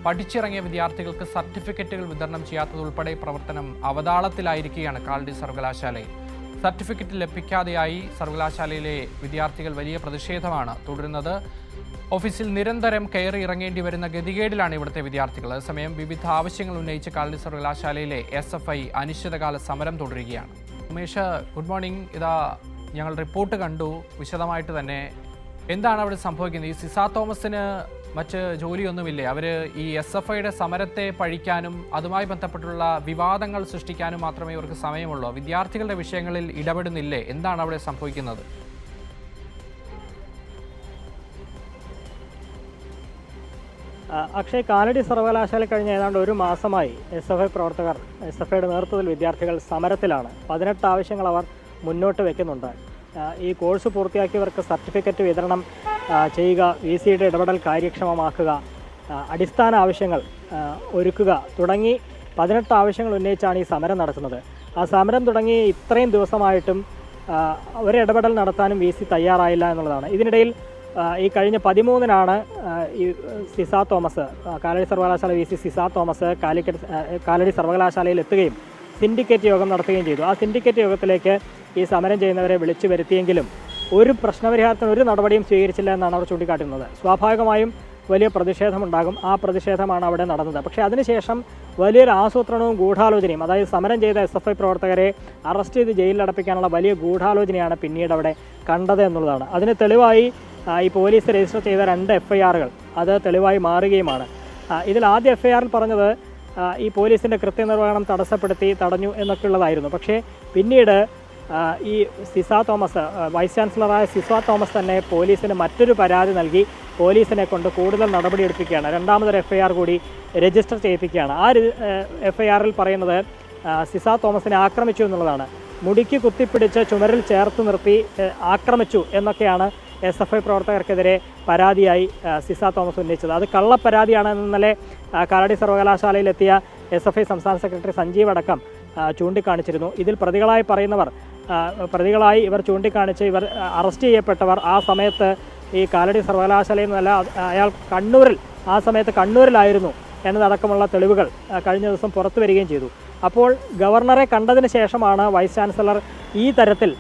പഠിച്ചിറങ്ങിയ വിദ്യാർത്ഥികൾക്ക് സർട്ടിഫിക്കറ്റുകൾ വിതരണം ചെയ്യാത്തതുൾപ്പെടെ പ്രവർത്തനം അവതാളത്തിലായിരിക്കുകയാണ് കാലടി സർവകലാശാലയിൽ. സർട്ടിഫിക്കറ്റ് ലഭിക്കാതെയായി സർവകലാശാലയിലെ വിദ്യാർത്ഥികൾ വലിയ പ്രതിഷേധമാണ് തുടരുന്നത്. ഓഫീസിൽ നിരന്തരം കയറി ഇറങ്ങേണ്ടി വരുന്ന ഗതികേടിലാണ് ഇവിടുത്തെ വിദ്യാർത്ഥികൾ. അതേസമയം വിവിധ ആവശ്യങ്ങൾ ഉന്നയിച്ച് കാലടി സർവകലാശാലയിലെ SFI അനിശ്ചിതകാല സമരം തുടരുകയാണ്. Umesh, good morning. ഇതാ ഞങ്ങൾ റിപ്പോർട്ട് കണ്ടു, വിശദമായിട്ട് തന്നെ. എന്താണ് അവിടെ സംഭവിക്കുന്നത്? ഈ സിസ തോമസിന് മറ്റ് ജോലിയൊന്നുമില്ലേ? അവർ ഈ SFIയുടെ സമരത്തെ പഴിക്കാനും അതുമായി ബന്ധപ്പെട്ടുള്ള വിവാദങ്ങൾ സൃഷ്ടിക്കാനും മാത്രമേ ഇവർക്ക് സമയമുള്ളൂ. വിദ്യാർത്ഥികളുടെ വിഷയങ്ങളിൽ ഇടപെടുന്നില്ലേ? എന്താണ് അവിടെ സംഭവിക്കുന്നത്? അക്ഷയ്, കാലടി സർവകലാശാല കഴിഞ്ഞ ഏതാണ്ട് ഒരു മാസമായി SFI പ്രവർത്തകർ, SFIയുടെ നേതൃത്വത്തിൽ വിദ്യാർത്ഥികൾ സമരത്തിലാണ്. 18 ആവശ്യങ്ങൾ അവർ മുന്നോട്ട് വയ്ക്കുന്നുണ്ട്. ഈ കോഴ്സ് പൂർത്തിയാക്കിയവർക്ക് സർട്ടിഫിക്കറ്റ് വിതരണം ചെയ്യുക, VCയുടെ ഇടപെടൽ കാര്യക്ഷമമാക്കുക, അടിസ്ഥാന ആവശ്യങ്ങൾ ഒരുക്കുക തുടങ്ങി 18 ആവശ്യങ്ങൾ ഉന്നയിച്ചാണ് ഈ സമരം നടക്കുന്നത്. ആ സമരം തുടങ്ങി ഇത്രയും ദിവസമായിട്ടും ഒരിടപെടൽ നടത്താനും VC തയ്യാറായില്ല എന്നുള്ളതാണ്. ഇതിനിടയിൽ ഈ കഴിഞ്ഞ 13-നാണ് ഈ സിസ തോമസ്, കാലടി സർവകലാശാല VC സിസ തോമസ് കാലടി സർവകലാശാലയിൽ എത്തുകയും സിൻഡിക്കേറ്റ് യോഗം നടത്തുകയും ചെയ്തു. ആ സിൻഡിക്കേറ്റ് യോഗത്തിലേക്ക് ഈ സമരം ചെയ്യുന്നവരെ വിളിച്ചു വരുത്തിയെങ്കിലും ഒരു പ്രശ്നപരിഹാരത്തിന് ഒരു നടപടിയും സ്വീകരിച്ചില്ല എന്നാണ് അവർ ചൂണ്ടിക്കാട്ടുന്നത്. സ്വാഭാവികമായും വലിയ പ്രതിഷേധമുണ്ടാകും. ആ പ്രതിഷേധമാണ് അവിടെ നടന്നത്. പക്ഷേ അതിനുശേഷം വലിയൊരു ആസൂത്രണവും ഗൂഢാലോചനയും, അതായത് സമരം ചെയ്ത SFI പ്രവർത്തകരെ അറസ്റ്റ് ചെയ്ത് ജയിലിലടപ്പിക്കാനുള്ള വലിയ ഗൂഢാലോചനയാണ് പിന്നീട് അവിടെ കണ്ടത് എന്നുള്ളതാണ്. അതിന് തെളിവായി ഈ പോലീസ് രജിസ്റ്റർ ചെയ്ത 2 FIRകൾ അത് തെളിവായി മാറുകയുമാണ്. ഇതിൽ ആദ്യ FIRൽ പറഞ്ഞത് ഈ പോലീസിൻ്റെ കൃത്യനിർവഹണം തടഞ്ഞു എന്നൊക്കെ ഉള്ളതായിരുന്നു. പക്ഷേ പിന്നീട് ഈ സിസ തോമസ്, വൈസ് ചാൻസലറായ സിസ തോമസ് തന്നെ പോലീസിന് മറ്റൊരു പരാതി നൽകി പോലീസിനെ കൊണ്ട് കൂടുതൽ നടപടിയെടുപ്പിക്കുകയാണ്. രണ്ടാമതൊരു FIR കൂടി രജിസ്റ്റർ ചെയ്യിപ്പിക്കുകയാണ്. ആ FIRൽ പറയുന്നത് സിസ തോമസിനെ ആക്രമിച്ചു എന്നുള്ളതാണ്. മുടിക്ക് കുത്തിപ്പിടിച്ച് ചുമരിൽ ചേർത്ത് നിർത്തി ആക്രമിച്ചു എന്നൊക്കെയാണ് SFI പ്രവർത്തകർക്കെതിരെ പരാതിയായി സിസ തോമസ് ഉന്നയിച്ചത്. അത് കള്ളപ്പരാതിയാണെന്ന് ഇന്നലെ കാലടി സർവകലാശാലയിലെത്തിയ SFI സംസ്ഥാന സെക്രട്ടറി സഞ്ജീവ് അടക്കം ചൂണ്ടിക്കാണിച്ചിരുന്നു. ഇതിൽ പ്രതികളായി ഇവർ ചൂണ്ടിക്കാണിച്ച് ഇവർ അറസ്റ്റ് ചെയ്യപ്പെട്ടവർ ആ സമയത്ത് ഈ കാലടി സർവകലാശാലയിൽ നിന്നല്ല, അയാൾ ആ സമയത്ത് കണ്ണൂരിലായിരുന്നു എന്നതടക്കമുള്ള തെളിവുകൾ കഴിഞ്ഞ ദിവസം പുറത്തു വരികയും ചെയ്തു. അപ്പോൾ ഗവർണറെ കണ്ടതിന് ശേഷമാണ് വൈസ് ചാൻസലർ ഈ തരത്തിൽ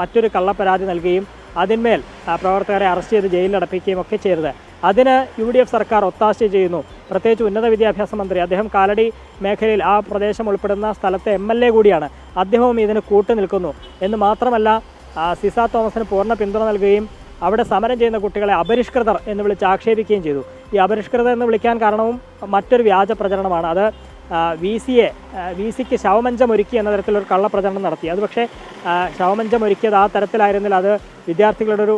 മറ്റൊരു കള്ളപ്പരാതി നൽകുകയും അതിന്മേൽ പ്രവർത്തകരെ അറസ്റ്റ് ചെയ്ത് ജയിലിലടപ്പിക്കുകയും ഒക്കെ ചെയ്തത്. അതിന് UDF സർക്കാർ ഒത്താശ ചെയ്യുന്നു. പ്രത്യേകിച്ച് ഉന്നത വിദ്യാഭ്യാസ മന്ത്രി, അദ്ദേഹം കാലടി മേഖലയിൽ ആ പ്രദേശം ഉൾപ്പെടുന്ന സ്ഥലത്തെ MLA കൂടിയാണ്. അദ്ദേഹവും ഇതിന് കൂട്ടുനിൽക്കുന്നു എന്ന് മാത്രമല്ല, സിസ തോമസിന് പൂർണ്ണ പിന്തുണ നൽകുകയും അവിടെ സമരം ചെയ്യുന്ന കുട്ടികളെ അപരിഷ്കൃതർ എന്ന് വിളിച്ച് ആക്ഷേപിക്കുകയും ചെയ്തു. ഈ അപരിഷ്കൃതർ എന്ന് വിളിക്കാൻ കാരണവും മറ്റൊരു വ്യാജ പ്രചരണമാണ്. അത് VCക്ക് ശവമഞ്ചമൊരുക്കി എന്ന തരത്തിലൊരു കള്ളപ്രചരണം നടത്തി. അത് പക്ഷേ ശവമഞ്ചമൊരുക്കിയത് ആ തരത്തിലായിരുന്നില്ല. അത് വിദ്യാർത്ഥികളുടെ ഒരു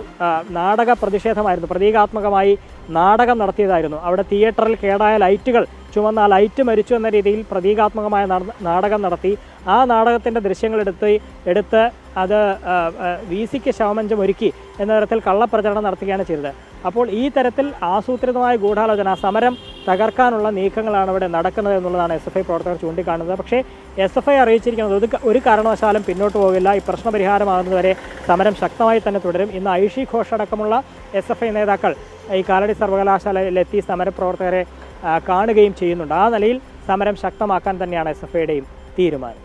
നാടക പ്രതിഷേധമായിരുന്നു. പ്രതീകാത്മകമായി നാടകം നടത്തിയതായിരുന്നു. അവിടെ തിയേറ്ററിൽ കേടായ ലൈറ്റുകൾ ചുമന്ന ലൈറ്റ് മരിച്ചു എന്ന രീതിയിൽ പ്രതീകാത്മകമായ നാടകം നടത്തി. ആ നാടകത്തിൻ്റെ ദൃശ്യങ്ങൾ എടുത്ത് അത് VCക്ക് ശവമഞ്ചം ഒരുക്കി എന്ന തരത്തിൽ കള്ളപ്രചരണം നടത്തുകയാണ് ചെയ്തത്. അപ്പോൾ ഈ തരത്തിൽ ആസൂത്രിതമായ ഗൂഢാലോചന, സമരം തകർക്കാനുള്ള നീക്കങ്ങളാണ് ഇവിടെ നടക്കുന്നത് എന്നുള്ളതാണ് SFI പ്രവർത്തകർ ചൂണ്ടിക്കാണുന്നത്. പക്ഷേ SFI അറിയിച്ചിരിക്കുന്നത് ഒരു കാരണവശാലും പിന്നോട്ട് പോകില്ല. ഈ പ്രശ്നപരിഹാരമാകുന്നതുവരെ സമരം ശക്തമായി തന്നെ തുടരും. ഇന്ന് ഐഷി ഘോഷ് അടക്കമുള്ള SFI നേതാക്കൾ ഈ കാലടി സർവകലാശാലയിലെത്തി സമരപ്രവർത്തകരെ കാണുകയും ചെയ്യുന്നുണ്ട്. ആ നിലയിൽ സമരം ശക്തമാക്കാൻ തന്നെയാണ് SFIയുടെയും തീരുമാനം.